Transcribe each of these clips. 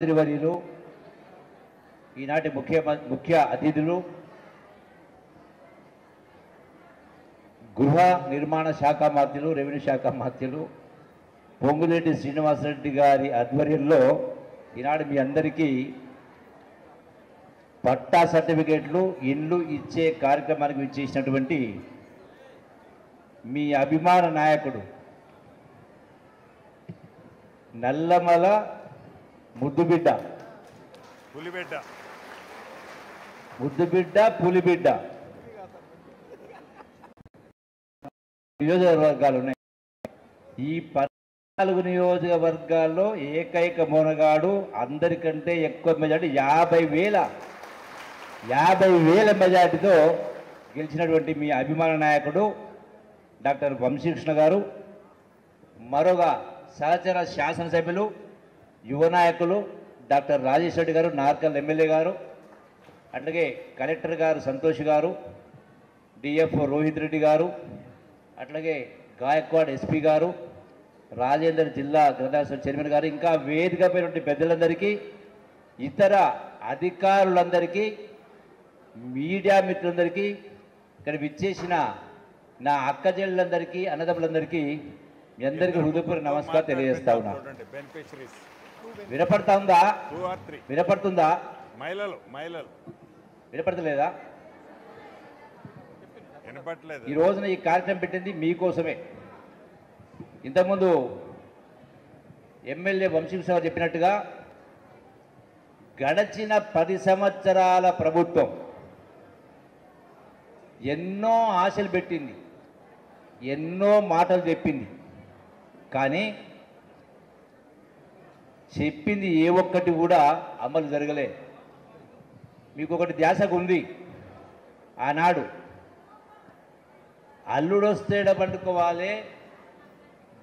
మంత్రివర్యులు ఈనాటి ముఖ్య అతిథులు గృహ నిర్మాణ శాఖ మంత్రులు రెవెన్యూ శాఖ మంత్రులు పొంగులేటి శ్రీనివాసరెడ్డి గారి ఆధ్వర్యంలో ఈనాడు మీ అందరికీ పట్టా సర్టిఫికేట్లు ఇండ్లు ఇచ్చే కార్యక్రమానికి ఇచ్చేసినటువంటి మీ అభిమాన నాయకుడు నల్లమల ముద్దుబిడ్డ పులిబిడ్డ నియోజకవర్గాలు ఉన్నాయి. ఈ 14 నియోజకవర్గాల్లో ఏకైక మొనగాడు అందరికంటే ఎక్కువ మెజార్టీ 50,000 మెజార్టీతో గెలిచినటువంటి మీ అభిమాన నాయకుడు డాక్టర్ వంశీకృష్ణ గారు, మరొక సహచర శాసనసభ్యులు యువ నాయకులు డాక్టర్ రాజేష్ రెడ్డి గారు, నార్కల్ ఎమ్మెల్యే గారు, అట్లాగే కలెక్టర్ గారు సంతోష్ గారు, డిఎఫ్ రోహిత్ రెడ్డి గారు, అట్లాగే గాయక్వాడ్ ఎస్పీ గారు, రాజేందర్ జిల్లా గ్రంథాలయ చైర్మన్ గారు, ఇంకా వేదికపైనటువంటి పెద్దలందరికీ, ఇతర అధికారులందరికీ, మీడియా మిత్రులందరికీ, ఇక్కడ విచ్చేసిన నా అక్క చెల్లెలందరికీ, అన్నదమ్ములందరికీ మీ అందరికీ హృదయపూర్వక నమస్కారం తెలియజేస్తా ఉన్నా. వినపడుతుందా? వినపడతలేదా? ఈ రోజున ఈ కార్యక్రమం పెట్టింది మీకోసమే. ఇంతకుముందు ఎమ్మెల్యే వంశీకృష్ణ గారు చెప్పినట్టుగా గడచిన 10 సంవత్సరాల ప్రభుత్వం ఎన్నో ఆశలు పెట్టింది, ఎన్నో మాటలు చెప్పింది, కానీ చెప్పింది ఏ ఒక్కటి కూడా అమలు జరగలే. మీకు ఒకటి ధ్యాసకు ఉంది. ఆనాడు అల్లుడొస్తేడ పండుకోవాలి,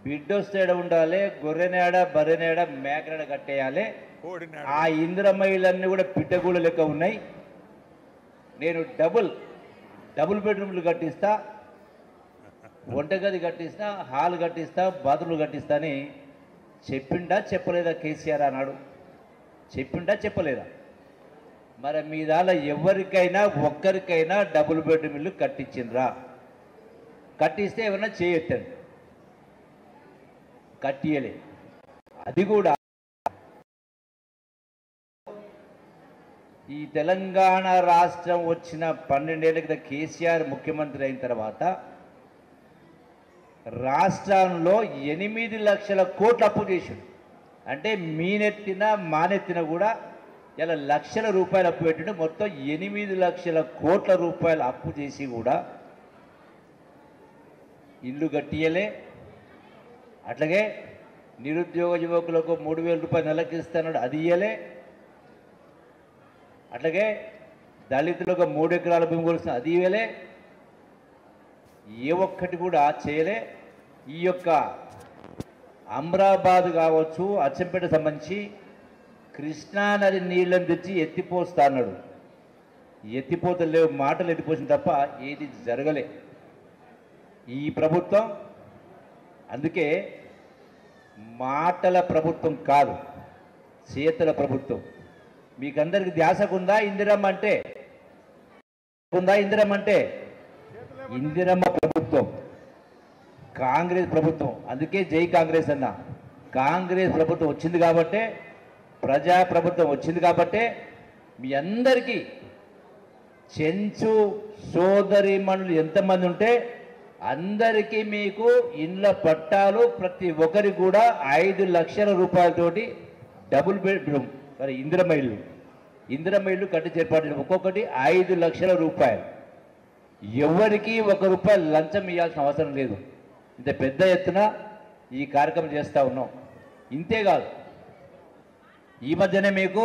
బిడ్డొస్తేడ ఉండాలి, గొర్రెనేడ బర్రెనేడ మేకనేడ కట్టేయాలి. ఆ ఇంద్రమహిళన్నీ కూడా పిట్టగూళ్ళ లెక్క ఉన్నాయి. నేను డబుల్ బెడ్రూమ్లు కట్టిస్తా, వంటగది కట్టిస్తా, హాల్ కట్టిస్తా, బాత్రూమ్లు కట్టిస్తా అని చెప్పిండా చెప్పలేదా కేసీఆర్ అన్నాడు? చెప్పిండా చెప్పలేదా? మరి మీ దానిలో ఎవరికైనా ఒక్కరికైనా డబుల్ బెడ్రూమ్ ఇల్లు కట్టించిండ్రా? కట్టిస్తే ఏమన్నా చేయొచ్చండి, కట్టియలే. అది కూడా ఈ తెలంగాణ రాష్ట్రం వచ్చిన 12 ఏళ్ల క్రితం కేసీఆర్ ముఖ్యమంత్రి అయిన తర్వాత రాష్ట్రంలో 8 లక్షల కోట్ల అప్పు చేశాడు. అంటే మీనెత్తిన మానెత్తిన కూడా ఇలా లక్షల రూపాయలు అప్పు పెట్టిండు. మొత్తం 8 లక్షల కోట్ల రూపాయలు అప్పు చేసి కూడా ఇల్లు కట్టియలే. అట్లాగే నిరుద్యోగ యువకులకు 3,000 రూపాయలు నెలకి ఇస్తున్నాడు, అది ఇయ్యలే. అట్లాగే దళితులకు 3 ఎకరాల భూమి కొలుస్తుంది, అది ఇవ్వలే. ఏ ఒక్కటి కూడా చేయలే. ఈ యొక్క అమ్రాబాద్ కావచ్చు, అచ్చంపేట సంబంధించి కృష్ణానది నీళ్ళని తెచ్చి ఎత్తిపోస్తా అన్నాడు. ఎత్తిపోతలు లేవు, మాటలు ఎత్తిపోసిన తప్ప ఏది జరగలే ఈ ప్రభుత్వం. అందుకే మాటల ప్రభుత్వం కాదు, చేతల ప్రభుత్వం. మీకందరికి ధ్యాసకుందా? ఇందిరమ్మ అంటే ఇందిరమ్మ ప్రభుత్వం, కాంగ్రెస్ ప్రభుత్వం. అందుకే జై కాంగ్రెస్ అన్న. కాంగ్రెస్ ప్రభుత్వం వచ్చింది కాబట్టే, ప్రజా ప్రభుత్వం వచ్చింది కాబట్టే మీ అందరికీ చెంచు సోదరిమణులు ఎంతమంది ఉంటే అందరికీ మీకు ఇండ్ల పట్టాలు, ప్రతి ఒక్కరికి కూడా 5 లక్షల రూపాయలతోటి డబుల్ బెడ్రూమ్ మరి ఇందిరమ్మ ఇల్లు కట్టించి ఏర్పాటు, ఒక్కొక్కటి 5 లక్షల రూపాయలు. ఎవరికి ₹1 లంచం ఇవ్వాల్సిన అవసరం లేదు. ఇంత పెద్ద ఎత్తున ఈ కార్యక్రమం చేస్తూ ఉన్నాం. ఇంతేకాదు, ఈ మధ్యనే మీకు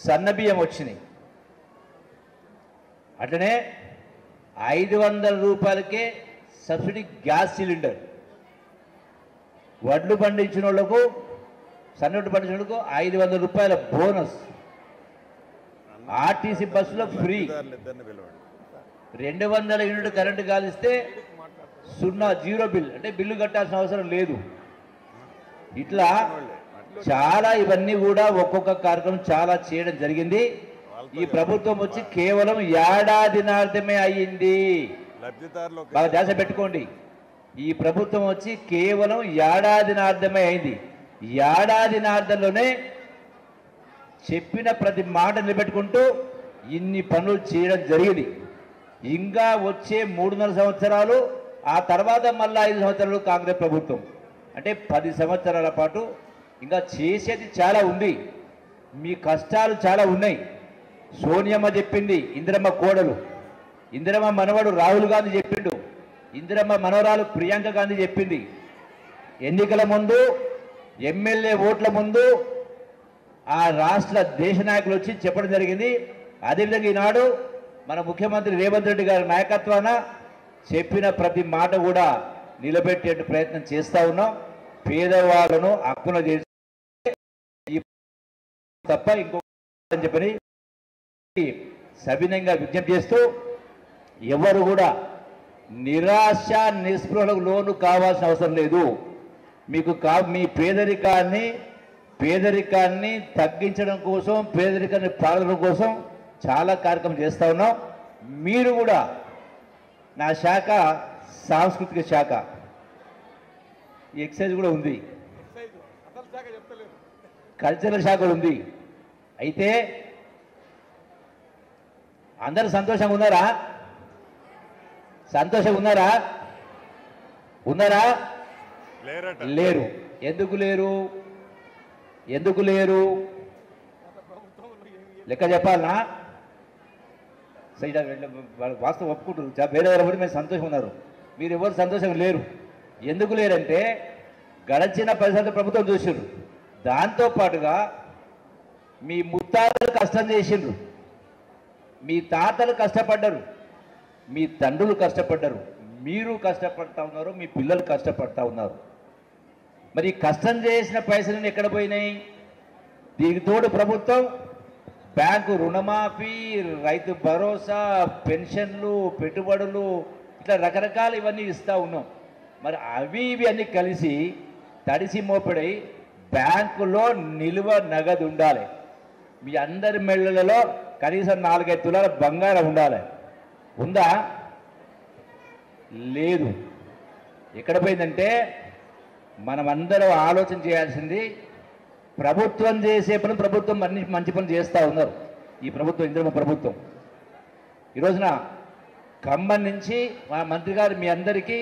సన్నబియ్యం వచ్చినాయి. అట్లనే 500 రూపాయలకే సబ్సిడీ గ్యాస్ సిలిండర్. వడ్లు పండించిన వాళ్ళకు, సన్నొడ్డు పండించిన వాళ్ళకు 500 రూపాయల బోనస్. ఆర్టీసీ బస్సులో ఫ్రీ. 200 యూనిట్ కరెంటు కాలిస్తే 0 బిల్, అంటే బిల్లు కట్టాల్సిన అవసరం లేదు. ఇట్లా చాలా ఇవన్నీ కూడా ఒక్కొక్క కార్యక్రమం చాలా చేయడం జరిగింది. ఈ ప్రభుత్వం వచ్చి కేవలం ఏడాదినార్థమే అయ్యింది. బాగా ధ్యాస పెట్టుకోండి. ఈ ప్రభుత్వం వచ్చి కేవలం ఏడాదినార్థమే అయింది. ఏడాదినార్థంలోనే చెప్పిన ప్రతి మాట నిలబెట్టుకుంటూ ఇన్ని పనులు చేయడం జరిగింది. ఇంకా వచ్చే 3.5 సంవత్సరాలు, ఆ తర్వాత మళ్ళీ 5 సంవత్సరాలు కాంగ్రెస్ ప్రభుత్వం, అంటే 10 సంవత్సరాల పాటు ఇంకా చేసేది చాలా ఉంది. మీ కష్టాలు చాలా ఉన్నాయి. సోనియమ్మ చెప్పింది, ఇందిరమ్మ కోడలు, ఇందిరమ్మ మనవడు రాహుల్ గాంధీ చెప్పిండు, ఇందిరమ్మ మనవరాలు ప్రియాంక గాంధీ చెప్పింది. ఎన్నికల ముందు, ఎమ్మెల్యే ఓట్ల ముందు ఆ రాష్ట్ర దేశ నాయకులు వచ్చి చెప్పడం జరిగింది. అదేవిధంగా ఈనాడు మన ముఖ్యమంత్రి రేవంత్ రెడ్డి గారి నాయకత్వాన చెప్పిన ప్రతి మాట కూడా నిలబెట్టే ప్రయత్నం చేస్తూ ఉన్నాం. పేదవాళ్ళను హక్కున చేసి తప్ప ఇంకొక చెప్పని సవినంగా విజ్ఞప్తి చేస్తూ, ఎవరు కూడా నిరాశ నిస్పృహలకు లోను కావాల్సిన అవసరం లేదు. మీకు మీ పేదరికాన్ని తగ్గించడం కోసం, పేదరికాన్ని పాలన కోసం చాలా కార్యక్రమం చేస్తూ ఉన్నాం. మీరు కూడా, నా శాఖ సాంస్కృతిక శాఖ, ఈ ఎక్సైజ్ కూడా ఉంది, కల్చరల్ శాఖ ఉంది. అయితే అందరూ సంతోషంగా ఉన్నారా? సంతోషంగా ఉన్నారా? ఉన్నారా? లేరు. ఎందుకు లేరు? ఎందుకు లేరు? లెక్క చెప్పాలనా? వాస్తవం ఒప్పుకుంటారు. వేరే ఎవరు మేము సంతోషం ఉన్నారు, మీరు ఎవరు సంతోషంగా లేరు. ఎందుకు లేరంటే గడచిన 10 సంవత్సరాల ప్రభుత్వం చూసిండ్రు. దాంతోపాటుగా మీ ముత్తాతలు కష్టం చేసిండ్రు, మీ తాతలు కష్టపడ్డారు, మీ తండ్రులు కష్టపడ్డారు, మీరు కష్టపడతా ఉన్నారు, మీ పిల్లలు కష్టపడతా ఉన్నారు. మరి కష్టం చేసిన పైసలు ఎక్కడ పోయినాయి? దీనికి తోడు ప్రభుత్వం బ్యాంకు రుణమాఫీ, రైతు భరోసా, పెన్షన్లు, పెట్టుబడులు, ఇట్లా రకరకాలు ఇవన్నీ ఇస్తూ ఉన్నాం. మరి ఇవి అన్నీ కలిసి తడిసి మోపడై బ్యాంకులో నిల్వ నగదు ఉండాలి. మీ అందరి మెళ్ళలలో కనీసం 4-5 తులాల బంగారం ఉండాలి. ఉందా? లేదు. ఎక్కడ పోయిందంటే, మనమందరం ఆలోచన చేయాల్సింది, ప్రభుత్వం చేసే పని ప్రభుత్వం అన్ని మంచి పనులు చేస్తూ ఉన్నారు. ఈ ప్రభుత్వం, ఇంద్రమ్మ ప్రభుత్వం, ఈ రోజున ఖమ్మం నుంచి మా మంత్రి గారు మీ అందరికీ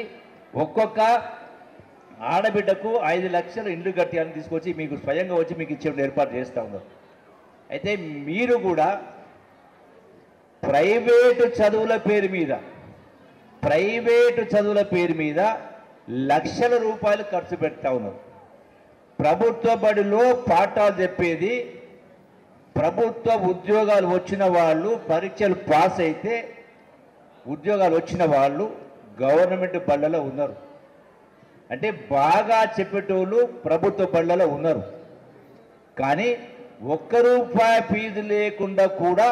ఒక్కొక్క ఆడబిడ్డకు 5 లక్షల ఇండ్లు కట్టాలని తీసుకొచ్చి మీకు స్వయంగా వచ్చి మీకు ఇచ్చే ఏర్పాటు చేస్తూ ఉన్నారు. అయితే మీరు కూడా ప్రైవేటు చదువుల పేరు మీద లక్షల రూపాయలు ఖర్చు పెడతా ఉన్నారు. ప్రభుత్వ బడిలో పాఠాలు చెప్పేది, ప్రభుత్వ ఉద్యోగాలు వచ్చిన వాళ్ళు, పరీక్షలు పాస్ అయితే ఉద్యోగాలు వచ్చిన వాళ్ళు గవర్నమెంట్ బళ్ళలో ఉన్నారు. అంటే బాగా చెప్పేటోళ్ళు ప్రభుత్వ బళ్ళలో ఉన్నారు. కానీ ₹1 ఫీజు లేకుండా కూడా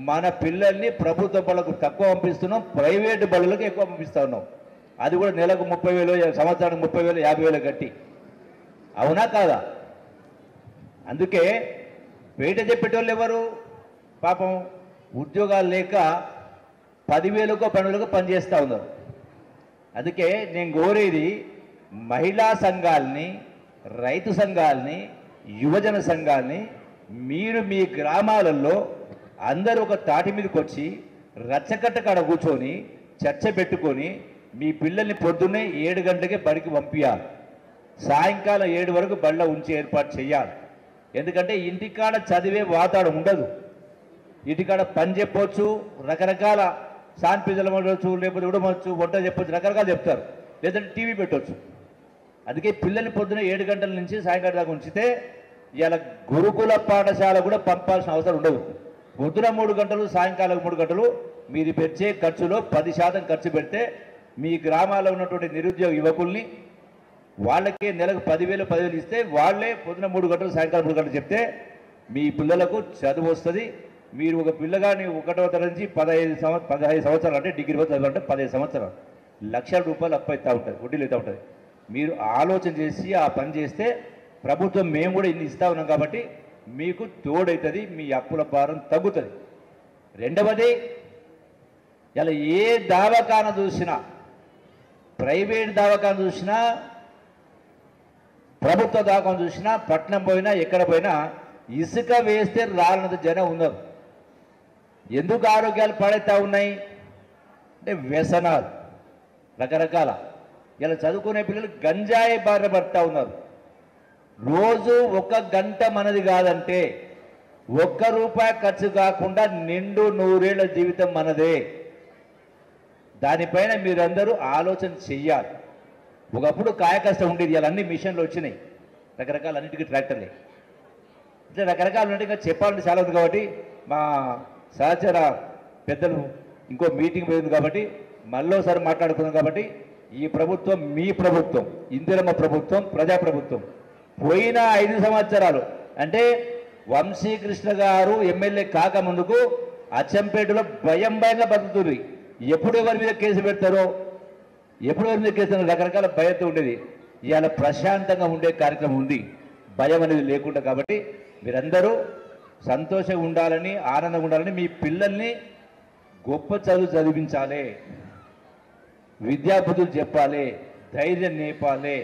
మన పిల్లల్ని ప్రభుత్వ బళ్ళకు తక్కువ పంపిస్తున్నాం, ప్రైవేటు బళ్ళలకు ఎక్కువ పంపిస్తూ ఉన్నాం. అది కూడా నెలకు 30,000, సంవత్సరానికి 30,000, 50,000 కట్టి. అవునా కాదా? అందుకే బయట చెప్పేటోళ్ళు ఎవరు? పాపం ఉద్యోగాలు లేక 10,000కో 12,000కో పనిచేస్తూ ఉన్నారు. అందుకే నేను కోరేది, మహిళా సంఘాలని, రైతు సంఘాలని, యువజన సంఘాలని మీరు మీ గ్రామాలలో అందరూ ఒక తాటి మీదకి వచ్చి రచ్చకట్ట కాడ కూర్చొని చర్చ పెట్టుకొని మీ పిల్లల్ని పొద్దున్నే 7 గంటలకే బడికి పంపించాలి, సాయంకాలం 7 వరకు బళ్ళ ఉంచి ఏర్పాటు చేయాలి. ఎందుకంటే ఇంటికాడ చదివే వాతావరణం ఉండదు. ఇంటికాడ పని చెప్పొచ్చు, రకరకాల సాన్పిజలు ఉండవచ్చు, లేకపోతే ఉడమవచ్చు, వంట చెప్పొచ్చు, రకరకాలు చెప్తారు, లేదంటే టీవీ పెట్టవచ్చు. అందుకే పిల్లల్ని పొద్దున 7 గంటల నుంచి సాయంకాలం దాకా ఉంచితే ఇలా గురుకుల పాఠశాల కూడా పంపాల్సిన అవసరం ఉండదు. పొద్దున 3 గంటలు, సాయంకాలం 3 గంటలు మీరు పెట్టే ఖర్చులో 10% ఖర్చు పెడితే మీ గ్రామాల్లో ఉన్నటువంటి నిరుద్యోగ యువకుల్ని, వాళ్ళకే నెలకు 10,000 ఇస్తే వాళ్ళే పొద్దున 3 గంటలు, సాయంకాలం 3 గంటలు చెప్తే మీ పిల్లలకు చదువు వస్తుంది. మీరు ఒక పిల్లగాని 1వ తరగతి నుంచి 15 సంవత్సరాలు, అంటే డిగ్రీ వరకు చదవాలంటే 15 సంవత్సరాలు, ₹1,00,000 అప్పు అవుతూ ఉంటుంది, వడ్డీలు అవుతూ ఉంటుంది. మీరు ఆలోచన చేసి ఆ పని చేస్తే ప్రభుత్వం మేము కూడా ఇన్ని ఇస్తా ఉన్నాం కాబట్టి మీకు తోడవుతుంది, మీ అప్పుల భారం తగ్గుతుంది. రెండవది, ఇలా ఏ దవాఖాన చూసినా, ప్రైవేట్ దవాఖాన చూసినా, ప్రభుత్వ దవాఖాన చూసినా, పట్నం పోయినా ఎక్కడ పోయినా ఇసుక వేస్తే రాలనంత జనం ఉన్నారు. ఎందుకు ఆరోగ్యాలు పాడైతా ఉన్నాయి అంటే వ్యసనాలు రకరకాల. ఇలా చదువుకునే పిల్లలు గంజాయి బారిన పడుతూ ఉన్నారు. రోజు 1 గంట మనది కాదంటే ₹1 ఖర్చు కాకుండా నిండు 100 ఏళ్ల జీవితం మనదే. దానిపైన మీరందరూ ఆలోచన చెయ్యాలి. ఒకప్పుడు కాయకష్టం ఉండేది, ఇలా అన్ని మిషన్లు వచ్చినాయి, రకరకాల అన్నిటికీ ట్రాక్టర్లే, ఇట్లా రకరకాలు ఉన్నట్టు ఇంకా చెప్పాలంటే చాలా ఉంది. కాబట్టి మా సహచర పెద్దలు ఇంకో మీటింగ్ పోయింది కాబట్టి మళ్ళీసారి మాట్లాడుకున్నాం. కాబట్టి ఈ ప్రభుత్వం మీ ప్రభుత్వం, ఇందిరమ్మ ప్రభుత్వం, ప్రజాప్రభుత్వం. పోయిన 5 సంవత్సరాలు అంటే వంశీకృష్ణ గారు ఎమ్మెల్యే కాకముందుకు అచ్చంపేటలో భయంగా బతుకుతుంది. ఎప్పుడు ఎవరి మీద కేసు పెడతారో, ఎప్పుడు ఎవరి మీద కేసు రకరకాల భయంతో ఉండేది. ఇవాళ ప్రశాంతంగా ఉండే కార్యక్రమం ఉంది, భయం అనేది లేకుండా. కాబట్టి మీరందరూ సంతోషంగా ఉండాలని, ఆనందంగా ఉండాలని, మీ పిల్లల్ని గొప్ప చదువు చదివించాలి, విద్యాబుద్ధులు చెప్పాలి, ధైర్యం నేర్పాలి.